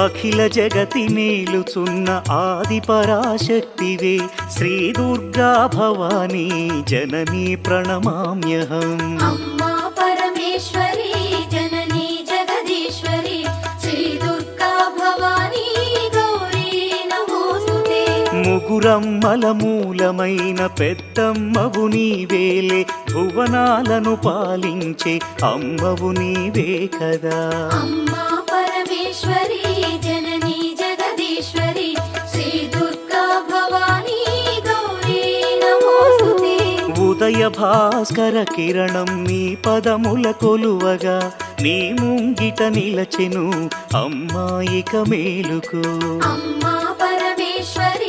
అఖిల జగతి నేలుచున్న ఆది పరాశక్తివే శ్రీ దుర్గా భవానీ జననీ ప్రణమామ్యహం. అమ్మా పరమేశ్వరి జననీ జగదీశ్వరి శ్రీ దుర్గా భవానీ గౌరీ నమోస్తుతే. ముగురమ్మల మూలమైన పెద్దమ్మవు నీవేలే భువనాలను పాలించే అమ్మవు నీవే కదా. అమ్మా పరమేశ్వరి జననీ జగదీశ్వరి శ్రీ దుర్గా భవానీ గౌరీ నమోస్తుతే. ఉదయ భాస్కర కిరణం నీ పదముల కొలువగా నీ ముంగిట నిలచెను అమ్మాయిక మేలుకు. అమ్మా పరమేశ్వరి